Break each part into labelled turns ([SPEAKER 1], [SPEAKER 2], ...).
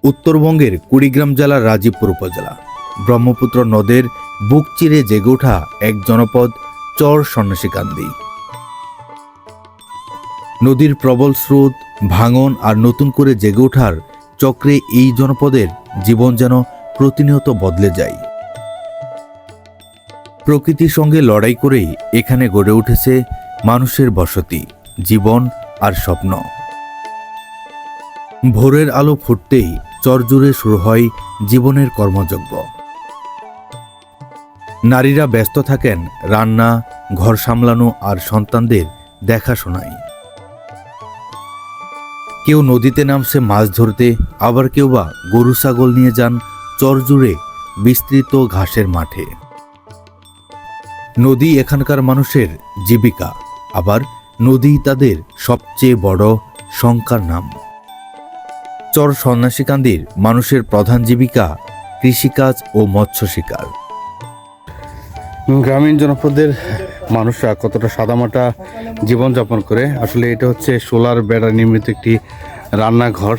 [SPEAKER 1] উত্তরবঙ্গের কুড়িগ্রাম জেলার রাজীবপুর উপজেলা ব্রহ্মপুত্র নদের বুক চিরে জেগে ওঠা এক জনপদ চর সন্ন্যাসীকান্দি। নদীর প্রবল স্রোত, ভাঙন আর নতুন করে জেগে ওঠার চক্রে এই জনপদের জীবন যেন প্রতিনিয়ত বদলে যায়। প্রকৃতির সঙ্গে লড়াই করেই এখানে গড়ে উঠেছে মানুষের বসতি, জীবন আর স্বপ্ন। ভোরের আলো ফুটতেই চর জুড়ে শুরু হয় জীবনের কর্মযজ্ঞ। নারীরা ব্যস্ত থাকেন রান্না, ঘর সামলানো আর সন্তানদের দেখাশোনায়। কেউ নদীতে নামছে মাছ ধরতে, আবার কেউ বা গরু ছাগল নিয়ে যান চর জুড়ে বিস্তৃত ঘাসের মাঠে। নদী এখানকার মানুষের জীবিকা, আবার নদী তাদের সবচেয়ে বড় শঙ্কার নাম। চর সন্ন্যাসীকান্দির মানুষের প্রধান জীবিকা কৃষিকাজ ও মৎস্য শিকার।
[SPEAKER 2] গ্রামীণ জনপদের মানুষরা কতটা সাদামাটা জীবনযাপন করে, আসলে এটা হচ্ছে সোলার বেড়া নির্মিত একটি রান্নাঘর।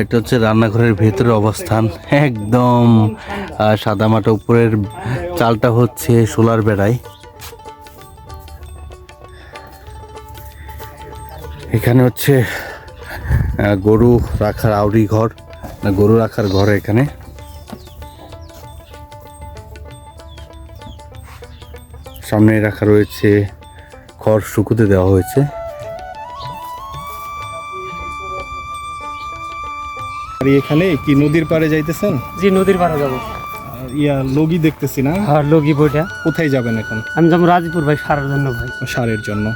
[SPEAKER 2] এটা হচ্ছে রান্নাঘরের ভেতরের অবস্থান, একদম সাদামাটা। উপরের চালটা হচ্ছে সোলার বেড়ায়। এখানে হচ্ছে গরু রাখার আউরি ঘর, গরু রাখার ঘর। এখানে সামনে রাখা রয়েছে খড়, শুকুতে দেওয়া হয়েছে।
[SPEAKER 3] আর এখানে কি নদীর পাড়ে যাইতেছেন?
[SPEAKER 4] জি, নদীর পাড়ে যাবো।
[SPEAKER 3] লগি দেখতেছি না,
[SPEAKER 4] আর লগি বইটা।
[SPEAKER 3] কোথায় যাবেন এখন?
[SPEAKER 4] আমি যাবো রাজীবপুর ভাই, সারের জন্য ভাই।
[SPEAKER 3] সারের জন্য?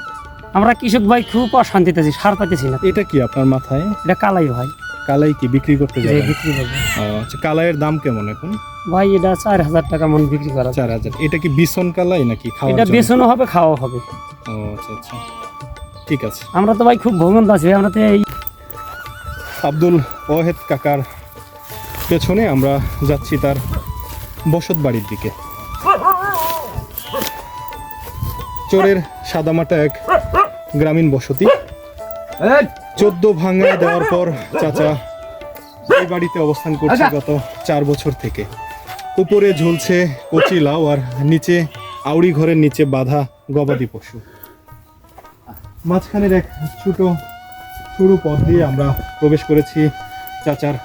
[SPEAKER 4] আমরা কৃষক ভাই খুব অশান্তিতে আছি, সার পাইতেছি না।
[SPEAKER 3] এটা কি আপনার মাথায়?
[SPEAKER 4] এটা কালাই ভাই।
[SPEAKER 3] কালাই কি বিক্রি করতে
[SPEAKER 4] যে
[SPEAKER 3] যাবেন?
[SPEAKER 4] বিক্রি করবো
[SPEAKER 3] আচ্ছা, কালাইয়ের দাম কেমন এখন?
[SPEAKER 4] ভাই এটা 4000 টাকা মন বিক্রি করা।
[SPEAKER 3] 4000? এটা কি বিছন কালাই নাকি খাওয়ার
[SPEAKER 4] এটা
[SPEAKER 3] জন্য?
[SPEAKER 4] বেচনও হবে, খাওয়া হবে।
[SPEAKER 3] ও আচ্ছা আচ্ছা, ঠিক আছে।
[SPEAKER 4] আমরা তো ভাই খুব ভ্রমণ আছি, আমরা তো এই
[SPEAKER 3] আব্দুল ওয়াহেদ কাকার পেছনে আমরা যাচ্ছি তার বসত বাড়ির দিকে। চরের সাদামাটা এক গ্রামীণ বসতি। 14 ভাঙায় দেওয়ার পর চাচা এই বাড়িতে অবস্থান করছে গত 4 বছর থেকে। উপরে ঝুলছে কচি লাউ আর নিচে আউড়ি ঘরের নিচে বাঁধা গবাদি পশু। মাঝখানের এক ছোট সরু পথ দিয়ে আমরা প্রবেশ করেছি চাচার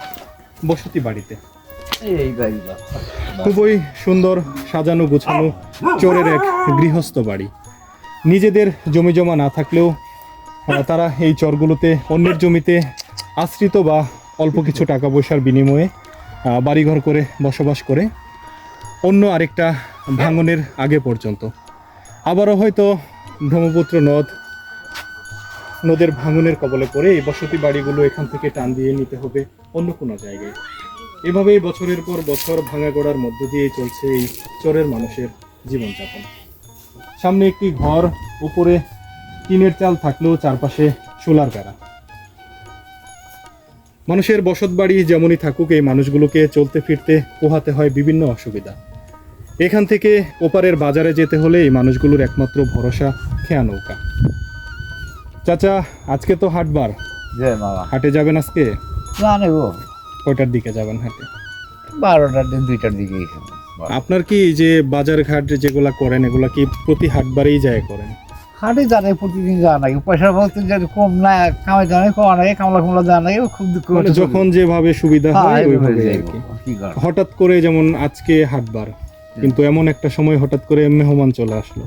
[SPEAKER 3] বসতি বাড়িতে। খুবই সুন্দর সাজানো গোছানো চোরের এক গৃহস্থ বাড়ি। নিজেদের জমি জমা না থাকলেও তারা এই চরগুলোতে অন্যের জমিতে আশ্রিত বা অল্প কিছু টাকা পয়সার বিনিময়ে বাড়িঘর করে বসবাস করে অন্য আরেকটা ভাঙনের আগে পর্যন্ত। আবারও হয়তো ব্রহ্মপুত্র নদের ভাঙনের কবলে পড়ে এই বসতি বাড়িগুলো এখান থেকে টান দিয়ে নিতে হবে অন্য কোনো জায়গায়। এভাবেই বছরের পর বছর ভাঙা গোড়ার মধ্য দিয়ে চলছে এই চরের মানুষের জীবনযাপন। সামনে একটি ঘর, উপরে টিনের চাল থাকলেও চারপাশে সোলার বেড়া। মানুষের বসত বাড়ি যেমনই থাকুক, এই মানুষগুলোকে চলতে ফিরতে পোহাতে হয় বিভিন্ন অসুবিধা। এখান থেকে ওপারের বাজারে যেতে হলে এই মানুষগুলোর একমাত্র ভরসা খেয়া নৌকা। চাচা, আজকে তো হাটবার, হাটে যাবেন আজকে? কয়টার দিকে যাবেন হাটে?
[SPEAKER 5] 12টার দিন 2টার দিকে।
[SPEAKER 3] আপনার কি যে বাজার ঘাট যেগুলা করেন এগুলা কি প্রতি হাটবারেই যায় করেন?
[SPEAKER 5] হাটে জানাই প্রতিদিন যাওয়া লাগে, পয়সা বলতে যদি কম না কামাই জানাই কম লাগে, কামলা জানা লাগে, খুব দুঃখ।
[SPEAKER 3] মানে যখন যেভাবে সুবিধা হয় ওইভাবে আর কি।
[SPEAKER 5] কি করা।
[SPEAKER 3] হঠাৎ করে যেমন আজকে হাটবার, কিন্তু এমন একটা সময় হঠাৎ করে মেহমান চলে আসলো,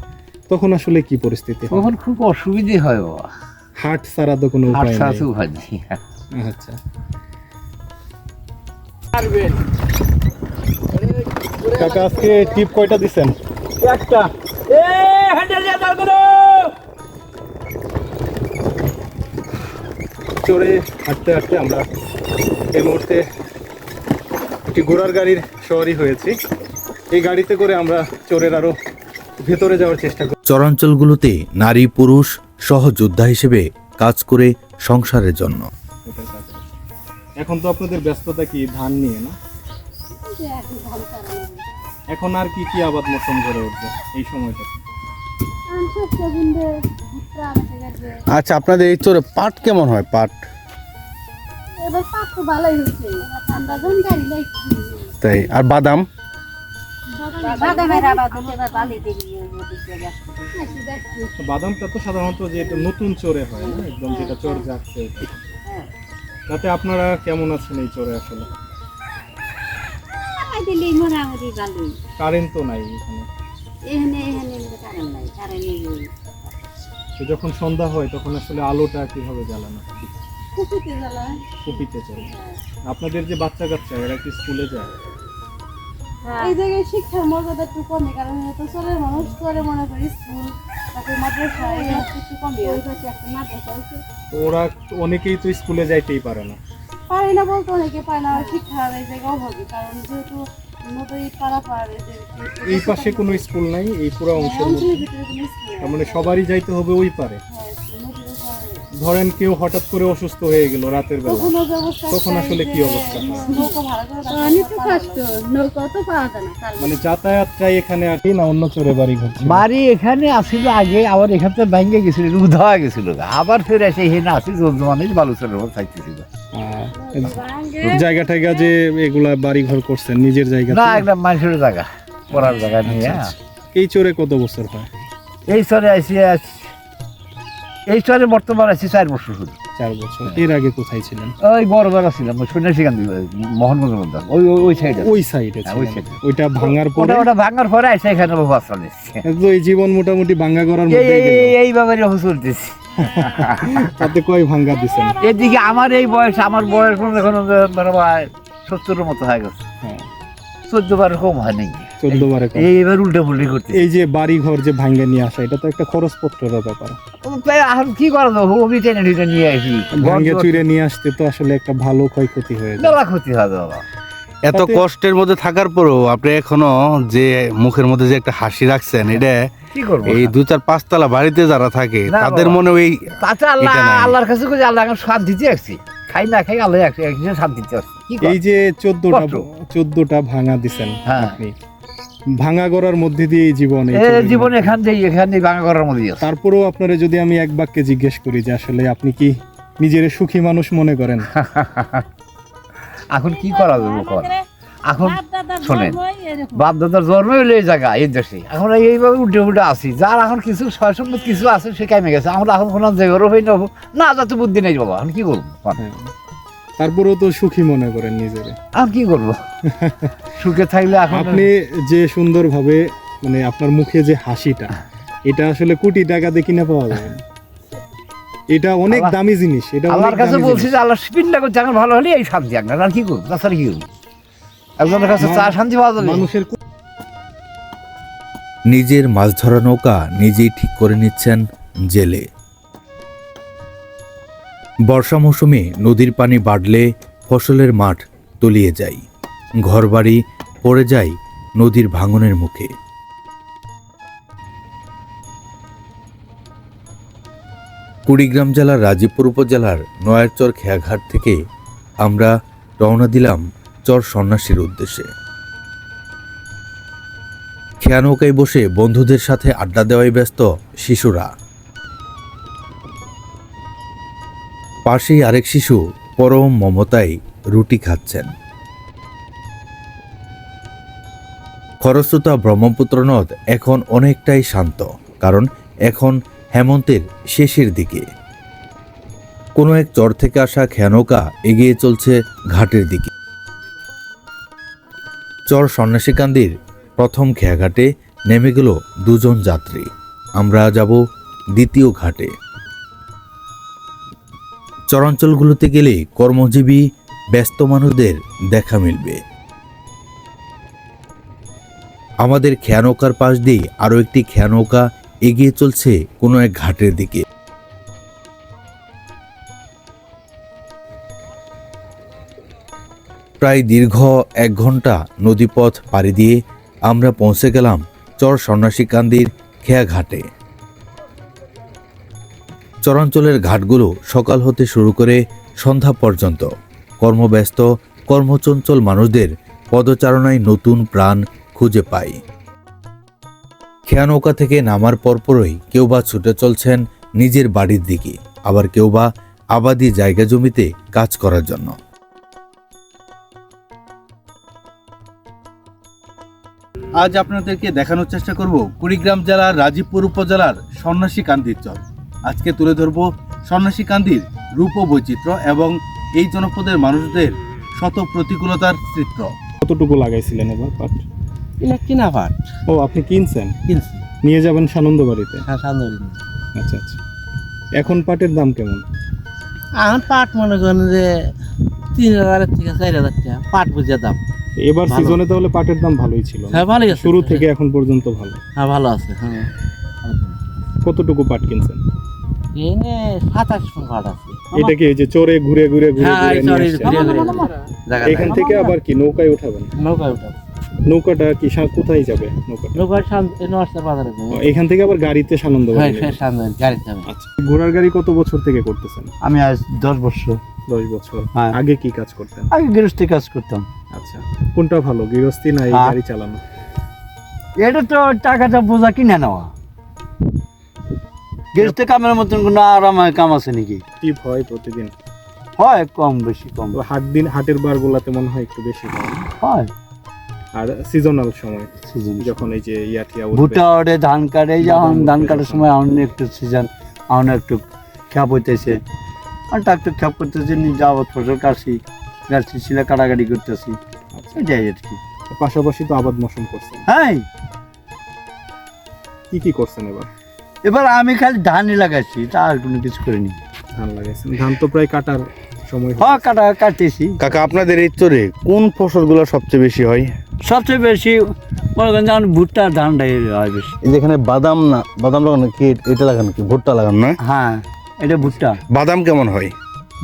[SPEAKER 3] তখন আসলে কি পরিস্থিতি হয়?
[SPEAKER 5] তখন খুব অসুবিধে হয় বাবা,
[SPEAKER 3] হাট ছাড়া তো কোনো
[SPEAKER 5] হাট
[SPEAKER 3] উপায়
[SPEAKER 5] ছাড়া
[SPEAKER 3] নেই।
[SPEAKER 5] তো উপায় নেই।
[SPEAKER 3] আচ্ছা, কাকা আজকে টিপ কয়টা দিছেন?
[SPEAKER 4] একটা
[SPEAKER 3] চড়ে হাঁটতে হাঁটতে আমরা এই মুহূর্তে একটি ঘোড়ার গাড়ির সওয়ারি হয়েছি। এই গাড়িতে করে আমরা চোরের আরো ভেতরে যাওয়ার চেষ্টা করি।
[SPEAKER 1] চরাঞ্চলগুলোতে নারী পুরুষ সহযোদ্ধা হিসেবে কাজ করে সংসারের জন্য।
[SPEAKER 3] এখন তো আপনাদের ব্যস্ততা কি ধান নিয়ে না? এখন আর কি কি আবাদ মৌসুম গড়ে উঠবে এই সময়টা?
[SPEAKER 2] আচ্ছা, আপনাদের এই চরে পাট কেমন হয়? পাট
[SPEAKER 6] এবার পাক তো ভালোই হয়েছে ঠান্ডা জন গাড়ি নাই
[SPEAKER 2] তাই আর বাদাম
[SPEAKER 6] বাদামের আবার এবার ভালোই দেখি
[SPEAKER 3] বাদামটা তো সাধারণত যে এটা নতুন চরে হয় না, একদম যেটা চর যাচ্ছে তাতে আপনারা কেমন আছেন এই চরে আসলে?
[SPEAKER 6] দিলি মোটামুটি ভালোই
[SPEAKER 3] কারেন্ট তো নাই এখানে,
[SPEAKER 6] এখানে এখানে কারেন্ট নাই কারেন্ট
[SPEAKER 3] তো যখন সন্ধ্যা হয় তখন আসলে আলোটা কিভাবে জ্বালানো হয়?
[SPEAKER 6] কুপিতে জ্বালায়
[SPEAKER 3] কুপিতে চলে। আপনাদের যে বাচ্চা কাচ্চা এরা কি স্কুলে যায়?
[SPEAKER 6] এই জায়গায় শিক্ষার মর্যাদা একটু কমে, কারণ তো চলে মানুষ চলে মনে করি স্কুল তারপরে মাদ্রাসা এগুলো একটু কমে, ওই পাশে একটা মাদ্রাসা আছে।
[SPEAKER 3] তো ওরা অনেকেই তো স্কুলে যাইতেই পারে না।
[SPEAKER 6] পারে না বলতে অনেকে পারে না, শিক্ষার এই জায়গায় অভাবী, কারণ যেহেতু নদী পাড়া পাড়ে যে
[SPEAKER 3] এই পাশে কোনো স্কুল নাই, এই পুরো অংশের মধ্যে।
[SPEAKER 6] অঞ্চলের ভিতরে কোনো স্কুল
[SPEAKER 3] তার মানে সবারই যাইতে হবে ওই পারে।
[SPEAKER 6] নদীর ওপারে
[SPEAKER 3] ধরেন কেউ হঠাৎ করে অসুস্থ হয়ে গেল রাতের বেলা,
[SPEAKER 6] কখনো ব্যবস্থা
[SPEAKER 3] তখন আসলে কি অবস্থা হয়?
[SPEAKER 6] নৌকা ভাড়া করে অনেক কষ্ট, নৌকা তো পাওয়া যায় না।
[SPEAKER 3] মানে যাতায়াতটাই এখানে আসি না অন্য চরে বাড়ি ঘর ছিল?
[SPEAKER 5] বাড়ি এখানে আসিল আগে, আবার এখান থেকে ভেঙে গেছিল, উধা গেছিল, আবার ফিরে এসে এখানে আসি জলজমানি বালুচরের উপর থাকতেছিল।
[SPEAKER 3] জায়গা টায়গা যে এগুলা বাড়ি ঘর করছেন নিজের জায়গা?
[SPEAKER 5] না, একটা মানুষের জায়গা, পড়ার জায়গা নিয়ে।
[SPEAKER 3] এই চরে কত বছর হয়?
[SPEAKER 5] এই চরে আসি, এই চরে বর্তমান আছি 4 বছর শুধু।
[SPEAKER 3] 4 বছর। এর আগে কোথায় ছিলেন?
[SPEAKER 5] ওই বড় ছিলাম, ওই সন্ন্যাসীকান্দি মোহনগঞ্জের মধ্যে, ওই সাইডে।
[SPEAKER 3] ওই সাইডে
[SPEAKER 5] হ্যাঁ, ওই side এ।
[SPEAKER 3] ওইটা ভাঙার পরে
[SPEAKER 5] ওটা ভাঙার পরে আসে এখানে বাচ্চা নিচ্ছে।
[SPEAKER 3] তো এই জীবন মোটামুটি ভাঙ্গা করার মধ্যে
[SPEAKER 5] এইভাবে চলতেছি।
[SPEAKER 3] তাতে কয় ভাঙ্গা দিছেন?
[SPEAKER 5] এদিকে আমার এই বয়স, আমার বয়স এখন 70-এর মতো হয়ে গেছে। 14 বার কম হয় নাই,
[SPEAKER 3] 14 বারে কম।
[SPEAKER 5] এইবার উল্টা পুল্টি করতে।
[SPEAKER 3] এই যে বাড়ি ঘর যে ভাঙ্গা নিয়ে আসা, এটা তো একটা খরচপত্রের ব্যাপার।
[SPEAKER 5] এখন কি করা যাবো, ওই টেনে টেনে নিয়ে আসি,
[SPEAKER 3] ভাঙ্গে চুরে নিয়ে আসতে তো আসলে একটা ভালো ক্ষয়ক্ষতি হয়ে যায়।
[SPEAKER 5] মেলা ক্ষতি হয় বাবা।
[SPEAKER 2] এত
[SPEAKER 3] তাতে-
[SPEAKER 2] কষ্টের মধ্যে থাকার পরেও আপনি এখনো যে মুখের মধ্যে যে একটা হাসি রাখছেন, এটা
[SPEAKER 5] কি করবো?
[SPEAKER 2] এই 2-4-5 তলা বাড়িতে যারা থাকে
[SPEAKER 5] না
[SPEAKER 2] তাদের
[SPEAKER 5] বাবা।
[SPEAKER 2] মনে ওই
[SPEAKER 5] তাতে আল্লাহ,
[SPEAKER 2] এটা নাই।
[SPEAKER 5] আল্লাহর কাছে কই আল্লাহ এখন শান্তিতে আসছি, খাই না খাই আল্লাহ শান্তিতে আসছি। কি
[SPEAKER 3] এই যে 14টা
[SPEAKER 5] কষ্ট।
[SPEAKER 3] 14টা ভাঙা দিছেন
[SPEAKER 5] হ্যাঁ।
[SPEAKER 3] আপনি, ভাঙা গড়ার মধ্যে দিয়ে এই জীবন, এই
[SPEAKER 5] এ
[SPEAKER 3] চরের
[SPEAKER 5] জীবন
[SPEAKER 3] মধ্যে।
[SPEAKER 5] এখান থেকে ভাঙা করার মধ্যে আছে।
[SPEAKER 3] তারপরেও আপনারা যদি আমি এক বাক্যে জিজ্ঞেস করি যে আসলে আপনি কি নিজের সুখী মানুষ মনে করেন?
[SPEAKER 5] এখন কি করা যাবে কর? এখন শোনেন, বাপ দাদার জন্ম হইলে এই জায়গা, এই দেশে, এখন এইভাবে উল্টে উল্টে আসি। যার এখন কিছু সয় সম্পদ কিছু আছে সে কামে গেছে, আমরা এখন কোনো জায়গারও হই না, যাতে বুদ্ধি নেই বাবা, এখন কি করবো?
[SPEAKER 3] তারপরেও তো সুখী মনে করেন নিজেরে।
[SPEAKER 5] এখন কি করবো? সুখে থাকলে এখন
[SPEAKER 3] আপনি যে সুন্দরভাবে, মানে আপনার মুখে যে হাসিটা, এটা আসলে কোটি টাকা দিয়ে কিনে পাওয়া যাবে না। এটা অনেক
[SPEAKER 5] আল্লাহ-
[SPEAKER 3] দামি জিনিস। এটা অনেক
[SPEAKER 5] আল্লাহর কাছে
[SPEAKER 3] দামি
[SPEAKER 5] বলছি
[SPEAKER 3] জিনিস।
[SPEAKER 5] যে আল্লাহ স্পিনটা করছে, এখন ভালো হলে এই শান্তি আপনার, আর কি করবো? তাছাড়া কি করবো? একজনের কাছে চা শান্তি পাওয়া যাবে?
[SPEAKER 3] মানুষের
[SPEAKER 1] নিজের মাছ ধরা নৌকা নিজেই ঠিক করে নিচ্ছেন জেলে। বর্ষা মৌসুমে নদীর পানি বাড়লে ফসলের মাঠ তলিয়ে যায়, ঘরবাড়ি পড়ে যায় নদীর ভাঙনের মুখে। কুড়িগ্রাম জেলার রাজীবপুর উপজেলার নয়ারচর খেয়াঘাট থেকে আমরা রওনা দিলাম চর সন্ন্যাসীর উদ্দেশ্যে। খেয়া নৌকায় বসে বন্ধুদের সাথে আড্ডা দেওয়ায় ব্যস্ত শিশুরা। পাশেই আরেক শিশু পরম মমতায় রুটি খাচ্ছেন। খরস্রোতা ব্রহ্মপুত্র নদ এখন অনেকটাই শান্ত, কারণ এখন হেমন্তের শেষের দিকে। কোনো এক চর থেকে আসা খেয়ানৌকা এগিয়ে চলছে ঘাটের দিকে। চর সন্ন্যাসীকান্দির প্রথম খেয়াঘাটে নেমে গেল 2 জন যাত্রী। আমরা যাব দ্বিতীয় ঘাটে। চরাঞ্চলগুলোতে গেলে কর্মজীবী ব্যস্ত মানুষদের দেখা মিলবে। আমাদের খেয়ানৌকার পাশ দিয়ে আরও একটি খেয়ানৌকা এগিয়ে চলছে কোনো এক ঘাটের দিকে। প্রায় দীর্ঘ 1 ঘন্টা নদীপথ পাড়ি দিয়ে আমরা পৌঁছে গেলাম চর সন্ন্যাসীকান্দির খেয়াঘাটে। চরাঞ্চলের ঘাটগুলো সকাল হতে শুরু করে সন্ধ্যা পর্যন্ত কর্মব্যস্ত কর্মচঞ্চল মানুষদের পদচারণায় নতুন প্রাণ খুঁজে পাই। খেয়া নৌকা থেকে নামার পরপরই কেউ বা ছুটে চলছেন নিজের বাড়ির দিকে, আবার কেউ বা আবাদি জায়গা জমিতে কাজ করার জন্য।
[SPEAKER 2] আজ আপনাদেরকে দেখানোর চেষ্টা করব কুড়িগ্রাম জেলার রাজীবপুর উপজেলার সন্ন্যাসীকান্দির চর। আজকে তুলে ধরব সন্ন্যাসীকান্দির রূপ ও বৈচিত্র্য এবং এই জনপদের মানুষদের শত প্রতিকূলতার চিত্র।
[SPEAKER 3] কতটুকু লাগাইছিলেন এবার পাট?
[SPEAKER 5] এটা কিনা পাট
[SPEAKER 3] ও, আপনি কিনছেন?
[SPEAKER 5] কিনছি,
[SPEAKER 3] নিয়ে যাবেন সানন্দ বাড়িতে?
[SPEAKER 5] হ্যাঁ সান্দরি।
[SPEAKER 3] আচ্ছা আচ্ছা। এখন পাটের দাম কেমন?
[SPEAKER 5] এখন পাট মনে করেন যে 3,000 থেকে 4,000 টাকা পাট বুঝে দাম।
[SPEAKER 3] এবার
[SPEAKER 5] ভালো।
[SPEAKER 3] সিজনে তাহলে পাটের দাম ভালোই ছিল না?
[SPEAKER 5] হ্যাঁ ভালোই আছে,
[SPEAKER 3] শুরু থেকে এখন পর্যন্ত ভালো।
[SPEAKER 5] হ্যাঁ ভালো আছে। হ্যাঁ
[SPEAKER 3] কতটুকু পাট কিনছেন?
[SPEAKER 5] এনে 27 মণ পাট আছে।
[SPEAKER 3] এটা কি এই যে চরে ঘুরে ঘুরে ঘুরে
[SPEAKER 5] হ্যাঁ
[SPEAKER 3] ঘুরে
[SPEAKER 5] এই
[SPEAKER 3] নিয়ে
[SPEAKER 5] চরে
[SPEAKER 3] আসছেন?
[SPEAKER 5] ঘুরে ঘুরে জায়গা
[SPEAKER 3] এখান থেকে আবার কি নৌকায় উঠাবেন?
[SPEAKER 5] নৌকা উঠা,
[SPEAKER 3] নৌকাটা কি কোথায় যাবে নৌকাটা?
[SPEAKER 5] নৌকা নষ্ট বাজারে যাবে।
[SPEAKER 3] এখান থেকে আবার গাড়িতে সানন্দ
[SPEAKER 5] হ্যাঁ
[SPEAKER 3] বাড়ি
[SPEAKER 5] সে
[SPEAKER 3] নেবেন?
[SPEAKER 5] সান্দরি গাড়ি যাবে।
[SPEAKER 3] আচ্ছা, ঘোড়ার গাড়ি কত বছর থেকে করতেছেন?
[SPEAKER 5] আমি আজ 10 বছর
[SPEAKER 3] 10 বছর।
[SPEAKER 5] হ্যাঁ।
[SPEAKER 3] আগে কি কাজ করতেন?
[SPEAKER 5] আগে গৃহস্থী কাজ করতাম।
[SPEAKER 3] আচ্ছা, কোনটা ভালো, গৃহস্থী না এই
[SPEAKER 5] হ্যাঁ।
[SPEAKER 3] গাড়ি চালানো?
[SPEAKER 5] এটা তো টাকাটা বোঝা কিনে নেওয়া। গৃহস্থী কামের মতন কোনো আরামের কাম আছে নাকি?
[SPEAKER 3] টিপ হয় প্রতিদিন?
[SPEAKER 5] হয় কম বেশি কম
[SPEAKER 3] তো হাটের বার গুলাতে মনে হয় একটু বেশি পাওয়া যায়।
[SPEAKER 5] হয়।
[SPEAKER 3] আর সিজনাল সময়
[SPEAKER 5] সিজন
[SPEAKER 3] যখন এই যে ইয়াটিয়া
[SPEAKER 5] ভুট্টা ওঠে, ধান কাটে, এই যে এখন ধান কাটার সময় এখন একটু সিজন, এখন একটু খ্যাপ হইতেছে, আর ট্রাক্টর খ্যাপ করতেছে, নিজে আবাদ ফসল কাটছি, গাছছি ছিল কাটাকাটি করতেছি, এটাই আর কি।
[SPEAKER 3] পাশাপাশি তো আবাদ মৌসুম করছেন,
[SPEAKER 5] হ্যাঁ
[SPEAKER 3] কি কি করছেন এবার?
[SPEAKER 5] এবার আমি খালি ধানই লাগাইছি, তা আর কোনো কিছু করিনি।
[SPEAKER 3] ধান লাগাইছেন? ধান তো প্রায় কাটার সময়
[SPEAKER 5] হ্যাঁ কাটতেছি।
[SPEAKER 2] কাকা, আপনাদের এই চরে কোন ফসলগুলো সবচেয়ে বেশি হয়?
[SPEAKER 5] সবচেয়ে বেশি মনে করেন যেমন ভুট্টা ধানটাই হয় বেশি।
[SPEAKER 2] এই যেখানে বাদাম না, বাদাম লাগানো কি, এটা লাগানো কি, ভুট্টা লাগানো না?
[SPEAKER 5] হ্যাঁ এটা ভুট্টা।
[SPEAKER 2] বাদাম কেমন হয়?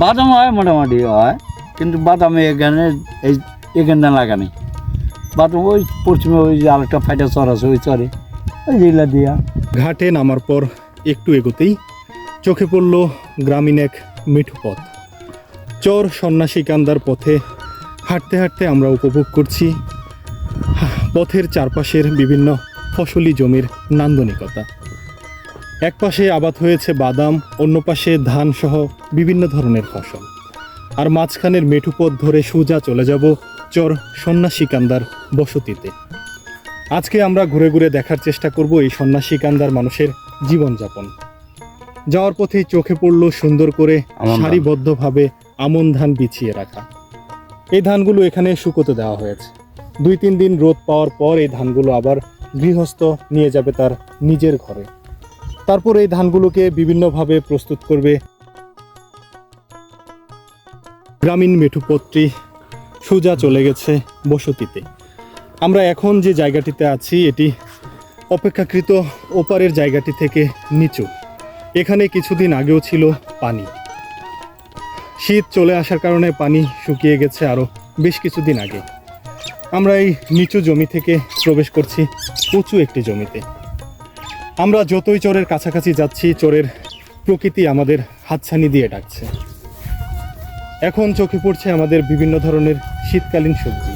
[SPEAKER 5] বাদাম হয় মোটামুটি হয়, কিন্তু বাদাম এখানে লাগানি বাদাম ওই পশ্চিমে ওই যে আরেকটা ফাইটা চর আছে, ওই চরে ওই যেগুলা দিয়া।
[SPEAKER 3] ঘাটে নামার পর একটু এগোতেই চোখে পড়ল গ্রামীণ এক মিঠু পথ। চর সন্ন্যাসীকান্দার পথে হাঁটতে হাঁটতে আমরা উপভোগ করছি পথের চারপাশের বিভিন্ন ফসলি জমির নান্দনিকতা। এক পাশে আবাদ হয়েছে বাদাম, অন্য পাশে ধান সহ বিভিন্ন ধরনের ফসল, আর মাঝখানের মেঠু পথ ধরে সোজা চলে যাব চর সন্ন্যাসীকান্দার বসতিতে। আজকে আমরা ঘুরে ঘুরে দেখার চেষ্টা করব এই সন্ন্যাসীকান্দার মানুষের জীবনযাপন। যাওয়ার পথেই চোখে পড়ল সুন্দর করে
[SPEAKER 2] আমন ধান।
[SPEAKER 3] সারিবদ্ধভাবে আমন ধান বিছিয়ে রাখা। এই ধানগুলো এখানে শুকোতে দেওয়া হয়েছে। 2-3 দিন রোদ পাওয়ার পর এই ধানগুলো আবার গৃহস্থ নিয়ে যাবে তার নিজের ঘরে। তারপর এই ধানগুলোকে বিভিন্নভাবে প্রস্তুত করবে। গ্রামীণ মেঠুপথটি সোজা চলে গেছে বসতিতে। আমরা এখন যে জায়গাটিতে আছি এটি অপেক্ষাকৃত ওপারের জায়গাটি থেকে নিচু। এখানে কিছুদিন আগেও ছিল পানি। শীত চলে আসার কারণে পানি শুকিয়ে গেছে আরও বেশ কিছুদিন আগে। আমরা এই নিচু জমি থেকে প্রবেশ করছি উঁচু একটি জমিতে। আমরা যতই চরের কাছাকাছি যাচ্ছি, চরের প্রকৃতি আমাদের হাতছানি দিয়ে ডাকছে। এখন চোখে পড়ছে আমাদের বিভিন্ন ধরনের শীতকালীন সবজি।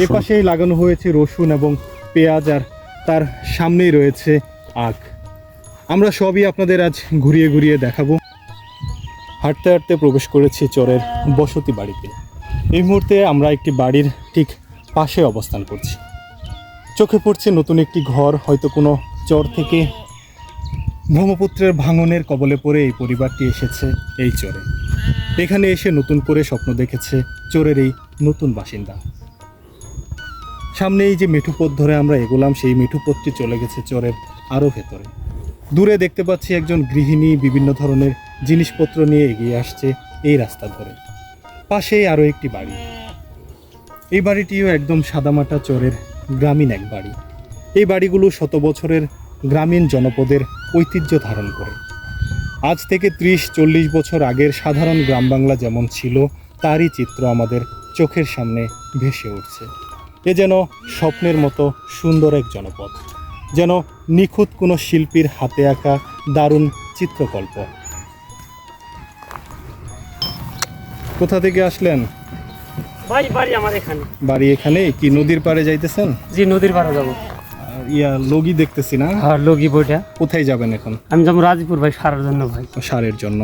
[SPEAKER 3] এ পাশেই লাগানো হয়েছে রসুন এবং পেঁয়াজ, আর তার সামনেই রয়েছে আখ। আমরা সবই আপনাদের আজ ঘুরিয়ে ঘুরিয়ে দেখাবো। হাঁটতে হাঁটতে প্রবেশ করেছি চরের বসতি বাড়িতে। এই মুহূর্তে আমরা একটি বাড়ির ঠিক পাশে অবস্থান করছি। চোখে পড়ছে নতুন একটি ঘর, হয়তো কোনো চর থেকে ব্রহ্মপুত্রের ভাঙনের কবলে পড়ে এই পরিবারটি এসেছে এই চরে। এখানে এসে নতুন করে স্বপ্ন দেখেছে চরের এই নতুন বাসিন্দা। সামনে এই যে মেঠুপথ ধরে আমরা এগোলাম, সেই মেঠুপথটি চলে গেছে চরের আরও ভেতরে। দূরে দেখতে পাচ্ছি একজন গৃহিণী বিভিন্ন ধরনের জিনিসপত্র নিয়ে এগিয়ে আসছে এই রাস্তা ধরে। পাশেই আরও একটি বাড়ি। এই বাড়িটিও একদম সাদামাটা চরের গ্রামীণ এক বাড়ি। এই বাড়িগুলো শত বছরের গ্রামীণ জনপদের ঐতিহ্য ধারণ করে। আজ থেকে 30-40 বছর আগের সাধারণ গ্রাম বাংলা যেমন ছিল, তারই চিত্র আমাদের চোখের সামনে ভেসে উঠছে। এ যেন স্বপ্নের মতো সুন্দর এক জনপদ, যেন নিখুঁত কোনো শিল্পীর হাতে আঁকা দারুণ চিত্রকল্প। কোথা থেকে আসলেন?
[SPEAKER 4] বাড়ি আমার এখানে।
[SPEAKER 3] বাড়ি এখানে? কি নদীর পাড়ে যাইতেছেন?
[SPEAKER 4] জি নদীর পাড়ে যাবো।
[SPEAKER 3] লগি দেখতেছি না?
[SPEAKER 4] আর লগি বইটা।
[SPEAKER 3] কোথায় যাবেন এখন?
[SPEAKER 4] আমি যাবো রাজীপুর ভাই, সারার জন্য ভাই।
[SPEAKER 3] সারের জন্য।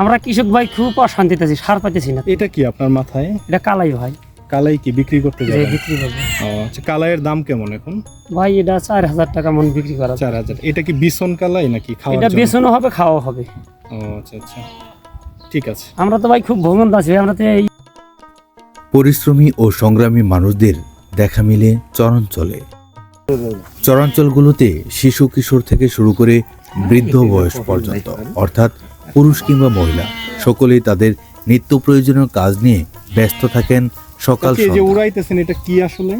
[SPEAKER 4] আমরা কৃষক ভাই খুব অশান্তিতে আছি, সার পাইতেছি না।
[SPEAKER 3] এটা কি আপনার মাথায়?
[SPEAKER 4] এটা কালাই ভাই,
[SPEAKER 3] কালাই কি বিক্রি করতে
[SPEAKER 4] যে
[SPEAKER 3] যাবেন?
[SPEAKER 4] বিক্রি করবো
[SPEAKER 3] ও আচ্ছা, কালাইয়ের দাম কেমন এখন?
[SPEAKER 4] ভাই। এটা 4,000 টাকা মন বিক্রি করা যায়।
[SPEAKER 3] 4,000। এটা কি বিছন কালাই নাকি খাওয়ার
[SPEAKER 4] এটা
[SPEAKER 3] জন্য?
[SPEAKER 4] বেচনও হবে, খাওয়া হবে।
[SPEAKER 3] ও আচ্ছা আচ্ছা, ঠিক আছে।
[SPEAKER 4] আমরা তো ভাই খুব ভ্রমণ আছি ভাই, আমরা তো এই
[SPEAKER 1] পরিশ্রমী ও সংগ্রামী মানুষদের দেখা মিলে চরাঞ্চলে। চরাঞ্চলগুলোতে শিশু কিশোর থেকে শুরু করে বৃদ্ধ বয়স পর্যন্ত, অর্থাৎ পুরুষ কিংবা মহিলা, সকলেই তাদের নিত্য প্রয়োজনীয় কাজ নিয়ে ব্যস্ত থাকেন সকাল
[SPEAKER 3] আচ্ছা, এই যে
[SPEAKER 1] সন্ধ্যা।
[SPEAKER 3] উড়াইতেছেন এটা কি আসলে?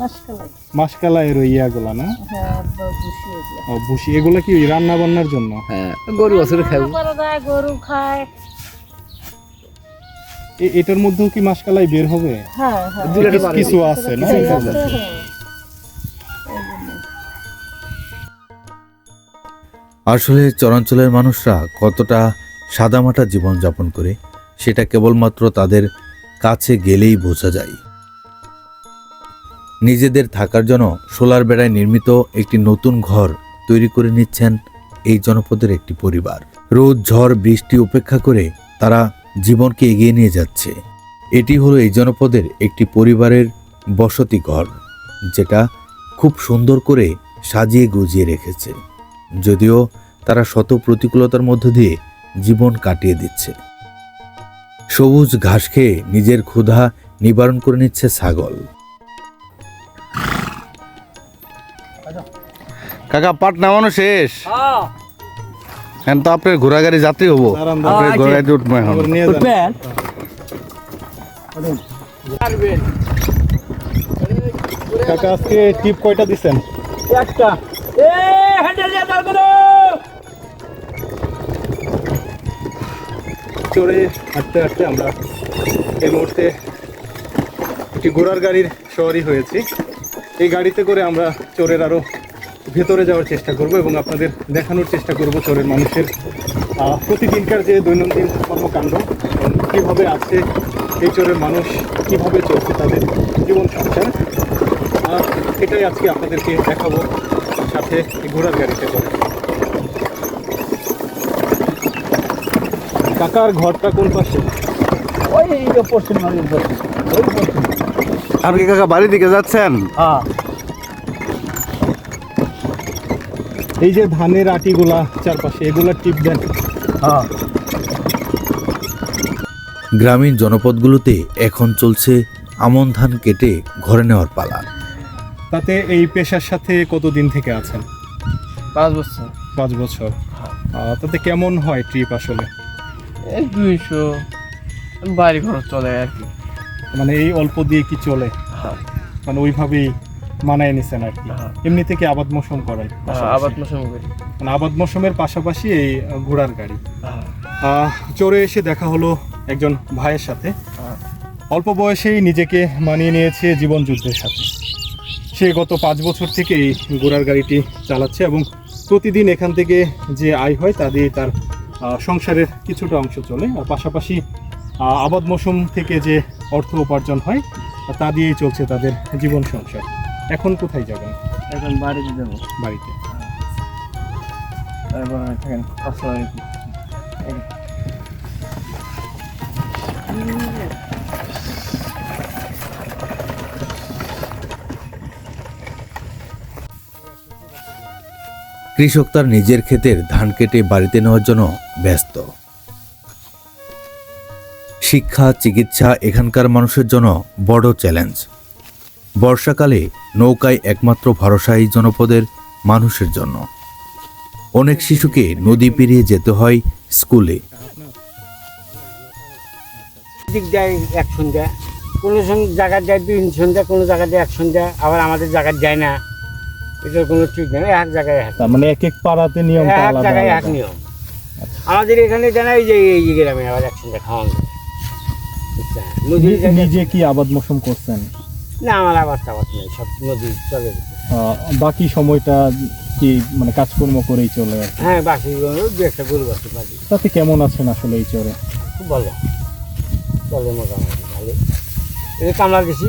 [SPEAKER 6] মাসকালাই।
[SPEAKER 3] মাসকালাইয়ের ওই ইয়াগুলা না?
[SPEAKER 6] হ্যাঁ, বুঝি ওগুলো।
[SPEAKER 3] ও ভুসি, এগুলা কি রান্না বান্নার জন্য?
[SPEAKER 5] হ্যাঁ, গরু বছরে খাবো।
[SPEAKER 6] রান্না করা যায়, গরু খায়।
[SPEAKER 3] এটার মধ্যেও কি মাসকালাই বের হবে?
[SPEAKER 6] হ্যাঁ হ্যাঁ।
[SPEAKER 3] কিছু আছে না?
[SPEAKER 6] কিছু আছে, হ্যাঁ।
[SPEAKER 1] আসলে চরাঞ্চলের মানুষরা কতটা সাদামাটা জীবনযাপন করে সেটা কেবলমাত্র তাদের কাছে গেলেই বোঝা যায়। নিজেদের থাকার জন্য সোলার বেড়ায় নির্মিত একটি নতুন ঘর তৈরি করে নিচ্ছেন এই জনপদের একটি পরিবার। রোদ ঝড় বৃষ্টি উপেক্ষা করে তারা জীবনকে এগিয়ে নিয়ে যাচ্ছে। এটি হলো এই জনপদের একটি পরিবারের বসতি ঘর, যেটা খুব সুন্দর করে সাজিয়ে গুজিয়ে রেখেছে, যদিও তারা শত প্রতিকূলতার মধ্য দিয়ে জীবন কাটিয়ে দিচ্ছে। সবুজ ঘাস খেয়ে নিজের ক্ষুধা নিবারণ করে নিচ্ছে ছাগল।
[SPEAKER 2] কাকা পাট নামানো শেষ? এখন তো আপনার ঘোড়া গাড়ি যাত্রী হবো,
[SPEAKER 3] দাঁড়ান,
[SPEAKER 2] আপনার ঘোড়া গাড়িতে উঠবো এখন।
[SPEAKER 3] আবার নিয়ে যান। কাকা আজকে টিপ কয়টা দিছেন? চড়ে হাঁটতে হাঁটতে আমরা এই মুহূর্তে একটি ঘোড়ার গাড়ির সওয়ারি হয়েছি। এই গাড়িতে করে আমরা চোরের আরও ভেতরে যাওয়ার চেষ্টা করব এবং আপনাদের দেখানোর চেষ্টা করব চোরের মানুষের প্রতিদিনকার যে দৈনন্দিন কর্মকাণ্ড, কীভাবে আছে এই চোরের মানুষ, কীভাবে চলছে তাদের জীবন সংসার, এটাই আজকে আপনাদেরকে দেখাবো সাথে এই ঘোড়ার গাড়িতে করে। কাকার ঘরটা কোন পাশে?
[SPEAKER 5] ওই পশ্চিম বাংলার পশ্চিম, ওই পশ্চিম।
[SPEAKER 2] আর কি কাকা বাড়ির দিকে যাচ্ছেন?
[SPEAKER 5] হ্যাঁ।
[SPEAKER 3] এই যে ধানের আটিগুলা চারপাশে, এগুলা টিপ দেন।
[SPEAKER 5] হ্যাঁ।
[SPEAKER 1] গ্রামীণ জনপদগুলোতে এখন চলছে আমন ধান কেটে ঘরে নেওয়ার পালা।
[SPEAKER 3] তাতে এই পেশার সাথে কতদিন থেকে আছেন?
[SPEAKER 7] 5 বছর।
[SPEAKER 3] 5 বছর। তাতে কেমন হয় ট্রিপ আসলে?
[SPEAKER 7] এই 200 বাড়ি খরচ চলে আর কি।
[SPEAKER 3] মানে এই অল্প দিয়ে কি চলে?
[SPEAKER 7] হ্যাঁ।
[SPEAKER 3] মানে ওইভাবেই মানায় নিছেন আর কি।
[SPEAKER 7] হ্যাঁ।
[SPEAKER 3] এমনি থেকে আবাদ মৌসুম করাই?
[SPEAKER 7] আবাদ মৌসুম করি।
[SPEAKER 3] মানে আবাদ মৌসুমের পাশাপাশি এই ঘোড়ার গাড়ি।
[SPEAKER 7] হ্যাঁ।
[SPEAKER 3] চড়ে এসে দেখা হলো একজন ভাইয়ের সাথে।
[SPEAKER 7] হ্যাঁ।
[SPEAKER 3] অল্প বয়সেই নিজেকে মানিয়ে নিয়েছে জীবন যুদ্ধের সাথে। সে গত 5 বছর থেকে এই ঘোড়ার গাড়িটি চালাচ্ছে এবং প্রতিদিন এখান থেকে যে আয় হয় তা দিয়ে তার সংসারের কিছুটা অংশ চলে, আর পাশাপাশি আবাদ মৌসুম থেকে যে অর্থ উপার্জন হয় তা দিয়েই চলছে তাদের জীবন সংসার। এখন কোথায় যাবেন?
[SPEAKER 7] এখন বাড়িতে যাবো।
[SPEAKER 3] বাড়িতে।
[SPEAKER 7] তারপর থাকেন আসলে
[SPEAKER 1] কৃষক তার নিজের ক্ষেতের ধান কেটে বাড়িতে নেওয়ার জন্য ব্যস্ত। শিক্ষা চিকিৎসা এখানকার মানুষের জন্য বড় চ্যালেঞ্জ। বর্ষাকালে নৌকায় একমাত্র ভরসা এই জনপদের মানুষের জন্য। অনেক শিশুকে নদী পেরিয়ে যেতে হয় স্কুলে।
[SPEAKER 4] দিক যায় এক সন্ধ্যা, কোনো জায়গায় যায় 2 সন্ধ্যা, কোনো জায়গায় যায় 1 সন্ধ্যা, আবার আমাদের জায়গায় যায় না। এটার কোনো ঠিক নেই, এক জায়গায় এক,
[SPEAKER 3] তার মানে এক এক পাড়াতে নিয়মটা
[SPEAKER 4] এক
[SPEAKER 3] আলাদা
[SPEAKER 4] জায়গায় এক
[SPEAKER 3] আলাদা।
[SPEAKER 4] নিয়ম। আমাদের এখানে জানা এই যে এই গ্রামে আবার 1 সন্ধ্যা খাওয়ানো যায়। বুঝছেন? নদীর জায়গায়
[SPEAKER 3] নিজে কি আবাদ মৌসুম করছেন?
[SPEAKER 4] না, আমার আবার টাবাদ নেই, সব নদী চলে গেছে।
[SPEAKER 3] বাকি সময়টা কি মানে কাজকর্ম করেই চলে আর কি?
[SPEAKER 4] হ্যাঁ, বাকি 2-1টা গরু আছে বাকি।
[SPEAKER 3] তাতে কেমন আছেন আসলে এই চরে?
[SPEAKER 4] খুব ভালো চলে, মোটামুটি ভালো। এই কামলা গেছি,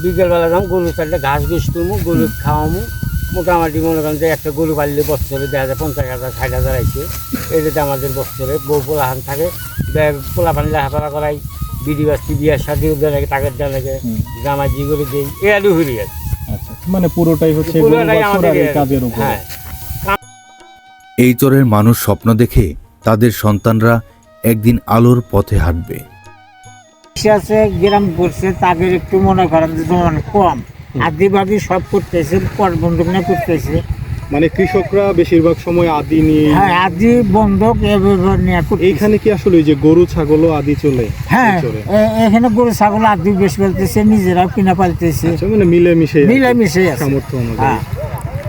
[SPEAKER 4] বিকেলবেলা যাম গরু চারটে ঘাস ঘুষ তুলবো, গরু খাওয়ামো, মোটামুটি মনে করেন যে একটা গরু পাললে বছরে 50,000 60,000 আইছে। এটাতে আমাদের বছরে বউ পোলাহান থাকে, পোলাপান লেখাপড়া করাই, বিড়ি বাস্তি বিয়ার শাদি দেওয়া লাগে, টাকার দেওয়া লাগে, জামা জি করে দিই, এ আলু হরি আছে।
[SPEAKER 3] আচ্ছা, মানে পুরোটাই হচ্ছে গরু
[SPEAKER 4] পুরোটাই
[SPEAKER 3] বাছুর
[SPEAKER 4] আমাদের
[SPEAKER 3] আর এই কাজের উপর।
[SPEAKER 4] হ্যাঁ।
[SPEAKER 1] এই চরের মানুষ স্বপ্ন দেখে তাদের সন্তানরা একদিন আলোর পথে হাঁটবে।
[SPEAKER 8] আছে গ্রাম করছে তাদের একটু মনে করেন যে যেমন কম, আদিবাদী সব করতেছে, পর বন্ধক নিয়ে করতেছে।
[SPEAKER 3] মানে কৃষকরা বেশিরভাগ সময় আদি নিয়ে,
[SPEAKER 8] হ্যাঁ, আদি বন্ধক এভাবে নিয়ে করতেছে।
[SPEAKER 3] এইখানে কি আসলে ওই যে গরু ছাগলও আদি চলে?
[SPEAKER 8] হ্যাঁ,
[SPEAKER 3] এই চরে?
[SPEAKER 8] এখানে গরু ছাগল আদি বেশ পালতেছে, নিজেরাও কিনা পালতেছে,
[SPEAKER 3] আচ্ছা, মানে মিলেমিশে
[SPEAKER 8] মিলেমিশে আছে।
[SPEAKER 3] সামর্থ্য অনুযায়ী।
[SPEAKER 8] হ্যাঁ।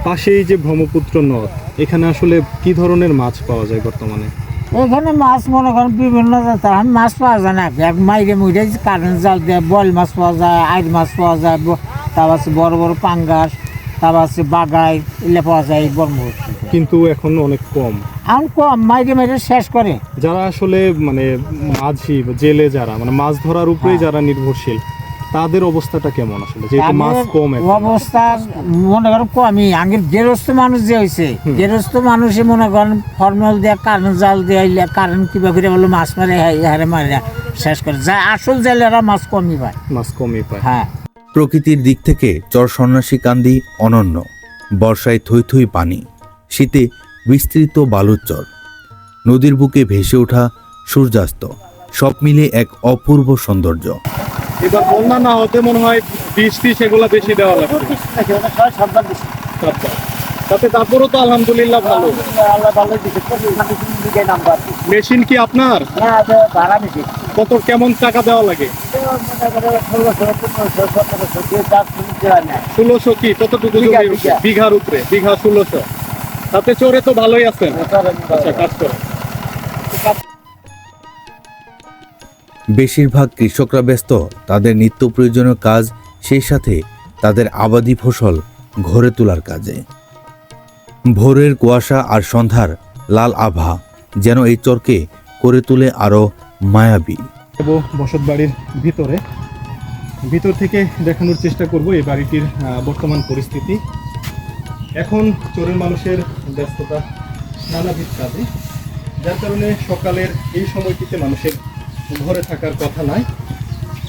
[SPEAKER 3] পাশেই যে ব্রহ্মপুত্র নদ, এখানে আসলে কি ধরনের মাছ পাওয়া যায় বর্তমানে?
[SPEAKER 8] এখানে মাছ মনে করেন বিভিন্ন জাতের, এখন মাছ পাওয়া যায় না, এক মাইরে মুইরে কারেন্ট জাল দেয়, বল মাছ পাওয়া যায়, আইর মাছ পাওয়া যায়, তারপর আছে বড় বড় পাঙ্গাস, তারপর আছে বাগাই, এগুলো পাওয়া যায় এই ব্রহ্মপুত্র।
[SPEAKER 3] কিন্তু এখন অনেক কম।
[SPEAKER 8] এখন কম, মাইরে মাইরে শেষ করে।
[SPEAKER 3] যারা আসলে মানে মাঝি বা জেলে, যারা মানে মাছ ধরার উপরেই যারা নির্ভরশীল, তাদের অবস্থাটা কেমন আসলে, যেহেতু মাছ কম এখন?
[SPEAKER 8] অবস্থা মনে করেন কমই। আগের গেরস্ত মানুষ যে হয়েছে, গেরস্ত মানুষে মনে করেন ফর্মাল দেয়া, কারেন্ট জাল দেয়া, কারেন্ট কিবা করে বলে মাছ মারে, হারে মারে শেষ করে যায়। আসল জেলেরা মাছ কমই পায়,
[SPEAKER 3] মাছ কমই পায়।
[SPEAKER 8] হ্যাঁ।
[SPEAKER 1] প্রকৃতির দিক থেকে চর সন্ন্যাসী কান্দি অনন্য। বর্ষায় থই থই পানি, শীতে বিস্তৃত বালুর চর, নদীর বুকে ভেসে ওঠা সূর্যাস্ত, সব মিলে এক অপূর্ব সৌন্দর্য।
[SPEAKER 3] এবার বন্যা না হতে মনে হয় বৃষ্টি সেগুলা বেশি দেওয়া লাগবে। তাতে তারপরও তো আলহামদুলিল্লাহ ভালো। মেশিন কি আপনার? কত কেমন টাকা দেওয়া লাগে? 1600 কি কতটুকু জমির উপরে? বিঘার উপরে, বিঘা 1600। তাতে চড়ে তো ভালোই আছেন। আচ্ছা, কাজ করে।
[SPEAKER 1] বেশিরভাগ কৃষকরা ব্যস্ত তাদের নিত্য প্রয়োজনীয় কাজ, সেই সাথে তাদের আবাদি ফসল ঘরে তোলার কাজে। ভোরের কুয়াশা আর সন্ধ্যার লাল আভা যেন এই চরকে করে তোলে আরো মায়াবী।
[SPEAKER 3] বসত বাড়ির ভিতর থেকে দেখানোর চেষ্টা করব এই বাড়িটির বর্তমান পরিস্থিতি। এখন চরের মানুষের ব্যস্ততা নানাবিধ কাজে, যার কারণে সকালের এই সময়টিতে মানুষের ঘরে থাকার কথা নয়।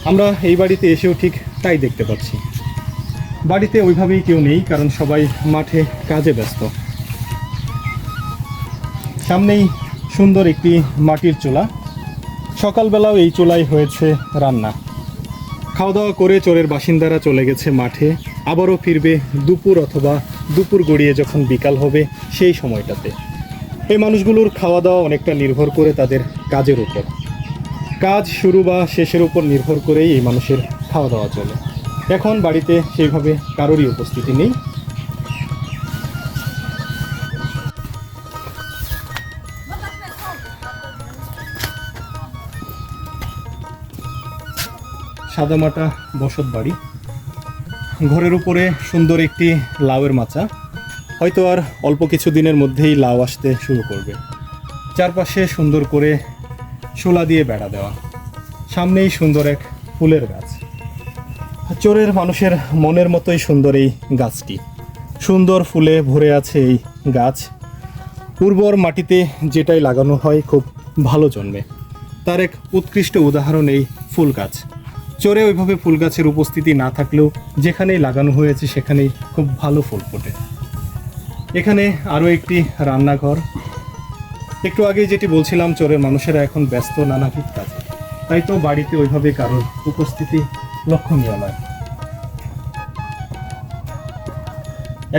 [SPEAKER 3] আমরা এই বাড়িতে এসেও ঠিক তাই দেখতে পাচ্ছি। বাড়িতে ওইভাবেই কেউ নেই, কারণ সবাই মাঠে কাজে ব্যস্ত। সামনেই সুন্দর একটি মাটির চুলা। সকালবেলাও এই চুলাই হয়েছে রান্না। খাওয়া দাওয়া করে চরের বাসিন্দারা চলে গেছে মাঠে, আবারও ফিরবে দুপুর অথবা দুপুর গড়িয়ে যখন বিকাল হবে সেই সময়টাতে। এই মানুষগুলোর খাওয়া দাওয়া অনেকটা নির্ভর করে তাদের কাজের উপর। কাজ শুরু বা শেষের উপর নির্ভর করেই এই মানুষের খাওয়া দাওয়া চলে। এখন বাড়িতে সেইভাবে কারোরই উপস্থিতি নেই। সাদামাটা বসত বাড়ি, ঘরের উপরে সুন্দর একটি লাউয়ের মাচা। হয়তো আর অল্প কিছু দিনের মধ্যেই লাউ আসতে শুরু করবে। চারপাশে সুন্দর করে শোলা দিয়ে বেড়া দেওয়া, সামনেই সুন্দর এক ফুলের গাছ। চরের মানুষের মনের মতোই সুন্দর এই গাছটি, সুন্দর ফুলে ভরে আছে এই গাছ। উর্বর মাটিতে যেটাই লাগানো হয় খুব ভালো জন্মে, তার এক উৎকৃষ্ট উদাহরণ এই ফুল গাছ। চরে ওইভাবে ফুল গাছের উপস্থিতি না থাকলেও যেখানেই লাগানো হয়েছে সেখানেই খুব ভালো ফুল ফোটে। এখানে আরও একটি রান্নাঘর। একটু আগে যেটি বলছিলাম, চরের মানুষেরা এখন ব্যস্ত নানাবিধ কাজে, তাই তো বাড়িতে ওইভাবে কারোর উপস্থিতি লক্ষণীয় নয়।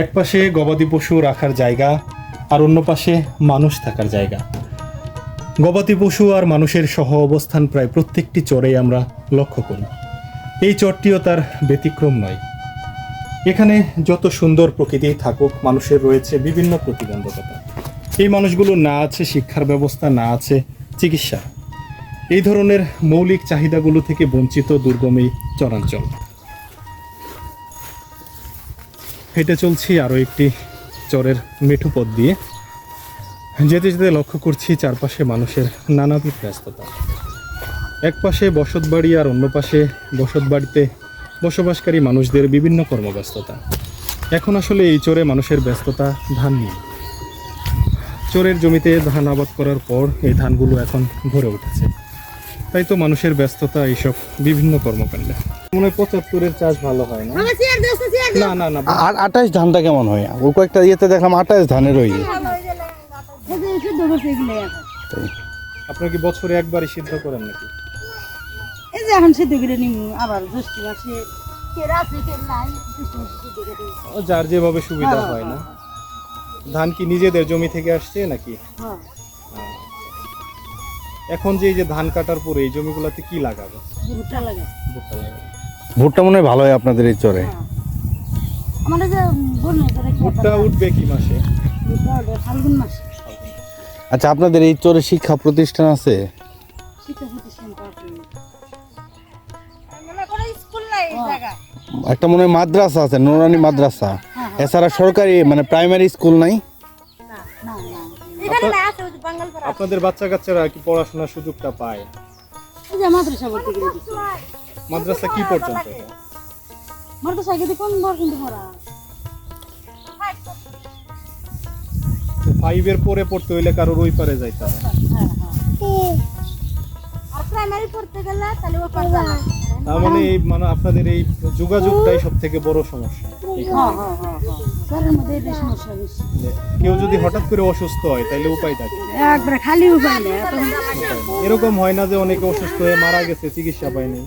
[SPEAKER 3] এক পাশে গবাদি পশু রাখার জায়গা, আর অন্য পাশে মানুষ থাকার জায়গা। গবাদি পশু আর মানুষের সহ অবস্থান প্রায় প্রত্যেকটি চরেই আমরা লক্ষ্য করি। এই চরটিও তার ব্যতিক্রম নয়। এখানে যত সুন্দর প্রকৃতি থাকুক, মানুষের রয়েছে বিভিন্ন প্রতিবন্ধকতা। এই মানুষগুলো না আছে শিক্ষার ব্যবস্থা, না আছে চিকিৎসা। এই ধরনের মৌলিক চাহিদাগুলো থেকে বঞ্চিত দুর্গম এই চরাঞ্চল। হেঁটে চলছি আরও একটি চরের মেঠো পথ দিয়ে। যেতে যেতে লক্ষ্য করছি চারপাশে মানুষের নানাবিধ ব্যস্ততা। এক পাশে বসতবাড়ি আর অন্য পাশে বসতবাড়িতে বসবাসকারী মানুষদের বিভিন্ন কর্মব্যস্ততা। এখন আসলে এই চরে মানুষের ব্যস্ততা ধান নিয়ে। চরের জমিতে ধান আবাদ করার পর এই ধানগুলো এখন ভরে উঠেছে, তাই তো মানুষের ব্যস্ততা এইসব বিভিন্ন কর্মকাণ্ডে। মনে হয় 75-এর চাষ ভালো হয় না? না না না,
[SPEAKER 2] আর 28 ধানটা কেমন হয়? ও কয়েকটা ইয়েতে দেখলাম 28 ধানের ওই
[SPEAKER 3] আপনার কি বছরে একবারই সিদ্ধ করেন নাকি?
[SPEAKER 6] এই যে এখন সিদ্ধ করে নিব, আবার জ্যৈষ্ঠ মাসে কেরা আছে কেরা নাই, জ্যৈষ্ঠ মাসে সিদ্ধ করে দিই।
[SPEAKER 3] যার যেভাবে সুবিধা হয় না। ধান কি নিজেদের জমি থেকে আসছে নাকি?
[SPEAKER 6] হ্যাঁ।
[SPEAKER 3] এখন যে এই যে ধান কাটার পরে এই জমিগুলোতে কি লাগাবে?
[SPEAKER 6] ভুট্টা লাগে।
[SPEAKER 3] ভুট্টা লাগাবে।
[SPEAKER 2] ভুট্টা মনে হয় ভালো হয় আপনাদের এই চরে।
[SPEAKER 6] আমাদের যে বন্যা করে
[SPEAKER 3] ভুট্টা উঠবে কি মাসে?
[SPEAKER 6] ভুট্টা হবে ফাল্গুন মাসে।
[SPEAKER 2] আচ্ছা, আপনাদের এই চরে শিক্ষা প্রতিষ্ঠান আছে?
[SPEAKER 6] শিক্ষা প্রতিষ্ঠান পাওয়া মনে করে স্কুল নাই এই জায়গা।
[SPEAKER 2] একটা মনে হয় মাদ্রাসা আছে, নুরানি মাদ্রাসা। এছাড়া সরকারি মানে প্রাইমারি স্কুল নাই?
[SPEAKER 6] না না না, এখানে না আছে ওই যে বাঙ্গালপাড়া।
[SPEAKER 3] আপনাদের বাচ্চা কাচ্চারা কি পড়াশোনার সুযোগটা পায়?
[SPEAKER 6] এই যে মাদ্রাসা ভর্তি করে দিচ্ছে।
[SPEAKER 3] মাদ্রাসা কি পর্যন্ত এটা?
[SPEAKER 6] মাদ্রাসা গিয়ে কোন বার কিন্তু পড়া
[SPEAKER 3] 5 এর পরে পড়তে হইলে কারোর ওই পারে যাইতে হবে।
[SPEAKER 6] আর প্রাইমারি পড়তে গেলে তাহলে ও পারবে না।
[SPEAKER 3] তার মানে এই মানে আপনাদের এই যোগাযোগটাই সব থেকে বড় সমস্যা।
[SPEAKER 6] হ্যাঁ হ্যাঁ হ্যাঁ, চরের মধ্যে এই সমস্যা বেশি।
[SPEAKER 3] কেউ যদি হঠাৎ করে অসুস্থ হয় তাহলে উপায়টা কি?
[SPEAKER 6] একবারে খালি উপায় নেই।
[SPEAKER 3] এরকম হয় না যে অনেকে অসুস্থ হয়ে মারা গেছে, চিকিৎসা পায়নি?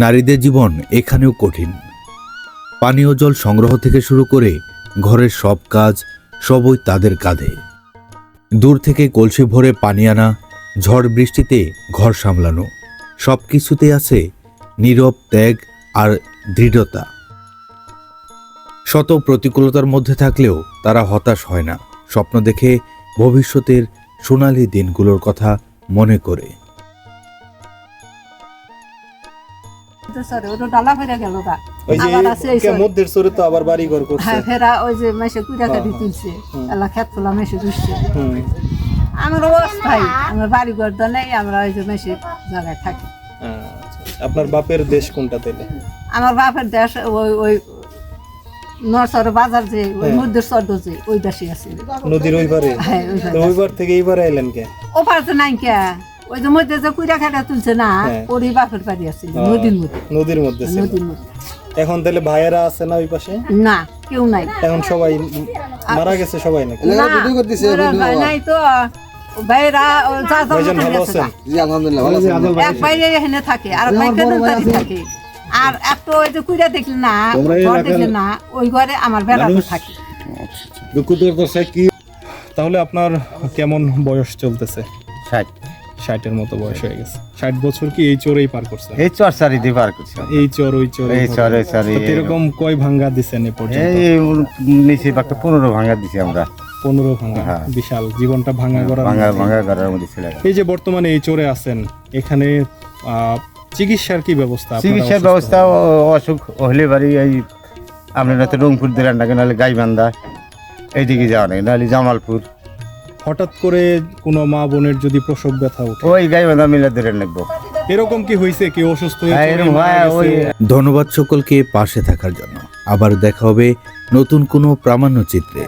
[SPEAKER 1] নারীদের জীবন এখানেও কঠিন। পানীয় জল সংগ্রহ থেকে শুরু করে ঘরের সব কাজ সবই তাদের কাঁধে। দূর থেকে কলসি ভরে পানি আনা, ঝড় বৃষ্টিতে ঘর সামলানো, সব কিছুতে আছে নীরব ত্যাগ আর দৃঢ়তা। শত প্রতিকূলতার মধ্যে থাকলেও তারা হতাশ হয় না, স্বপ্ন দেখে ভবিষ্যতের সোনালী দিনগুলোর কথা মনে করে।
[SPEAKER 6] ডালা ফেরা গেল গা।
[SPEAKER 3] ওই যে
[SPEAKER 6] আবার আছে এই চরে।
[SPEAKER 3] মধ্যের চরে তো আবার বাড়ি ঘর করছে।
[SPEAKER 6] হ্যাঁ ফেরা ওই যে মেসে কুড়া কাটি তুলছে, এলা খেত তোলা মেসে দুসছে।
[SPEAKER 3] হুম।
[SPEAKER 6] আমার অবস্থায় আমার বাড়ি ঘর তো নেই, আমরা ওই যে মেসে জায়গায় থাকি।
[SPEAKER 3] আচ্ছা, আপনার বাপের দেশ কোনটা তাইলে?
[SPEAKER 6] আমার বাপের দেশ ওই ওই নরসর বাজার যে ওই মধ্যের চর্দ যে ওই দেশে আছে।
[SPEAKER 3] নদীর ওই পারে?
[SPEAKER 6] হ্যাঁ ওই
[SPEAKER 3] তো ওই পার থেকে এই পারে আইলেন কে?
[SPEAKER 6] ওপার তো নাই কে, ওই যে মধ্যে যে কুড়া খাটা তুলছে না,
[SPEAKER 3] হ্যাঁ।
[SPEAKER 6] ওরই বাপের বাড়ি আছে নদীর মধ্যে।
[SPEAKER 3] নদীর মধ্যে ছিল।
[SPEAKER 6] নদীর মধ্যে
[SPEAKER 3] এখন তাহলে ভাইয়েরা আছে না ওই পাশে?
[SPEAKER 6] না কেউ নাই।
[SPEAKER 3] এখন সবাই মারা গেছে সবাই নাকি?
[SPEAKER 6] না, ওরা ভাই নাই তো ভাইরা ও যা যা
[SPEAKER 3] ভাইজান ভালো
[SPEAKER 6] আছে
[SPEAKER 3] আছেন?
[SPEAKER 6] এক বাইরে এখানে থাকে আর ভাই কেন থাকে। আর একটা ওই যে কুড়া দেখলে না, ঘর দেখলে না, ওই ঘরে আমার বেড়াতে থাকে।
[SPEAKER 3] তাহলে আপনার কেমন বয়স চলতেছে?
[SPEAKER 2] 60।
[SPEAKER 3] 60-এর মতো বয়স হয়ে গেছে। 60 বছর কি এই চরেই পার করছেন?
[SPEAKER 2] এই চর চারিদিকে পার করছি।
[SPEAKER 3] এই চর ওই চর
[SPEAKER 2] এই চর এই চর
[SPEAKER 3] তো এরকম কয় ভাঙ্গা দিছেন এ পর্যন্ত?
[SPEAKER 2] এই নিচে একটা 15 ভাঙা দিছি আমরা।
[SPEAKER 3] 15 ভাঙ্গা।
[SPEAKER 2] হ্যাঁ।
[SPEAKER 3] বিশাল জীবনটা ভাঙ্গা করার
[SPEAKER 2] ভাঙা
[SPEAKER 3] মধ্যে।
[SPEAKER 2] ভাঙা ঘরের মধ্যে ছিল।
[SPEAKER 3] এই যে বর্তমানে এই চরে আছেন, এখানে চিকিৎসার কি ব্যবস্থা? আপনারা
[SPEAKER 2] চিকিৎসার
[SPEAKER 3] অসুস্থ
[SPEAKER 2] ব্যবস্থা
[SPEAKER 3] হলে?
[SPEAKER 2] অসুখ হলে বাড়ি এই আপনারা তো রংপুর দিলেন নাকি, নাহলে গাইবান্ধা এইদিকে যাওয়া নাকি, নাহলে জামালপুর।
[SPEAKER 3] হঠাৎ করে কোনো মা বোনের যদি প্রসব ব্যথা ওঠে,
[SPEAKER 2] ওই গাইবান্ধা মিলে ধরে নেবো।
[SPEAKER 3] এরকম কি হয়েছে? কি অসুস্থ হয়ে
[SPEAKER 2] হ্যাঁ,
[SPEAKER 3] চরে
[SPEAKER 2] এরকম
[SPEAKER 3] মারা
[SPEAKER 2] হয়। ওই
[SPEAKER 3] গেছে?
[SPEAKER 1] ধন্যবাদ সকলকে পাশে থাকার জন্য। আবার দেখা হবে নতুন কোনো প্রামাণ্য চিত্রে।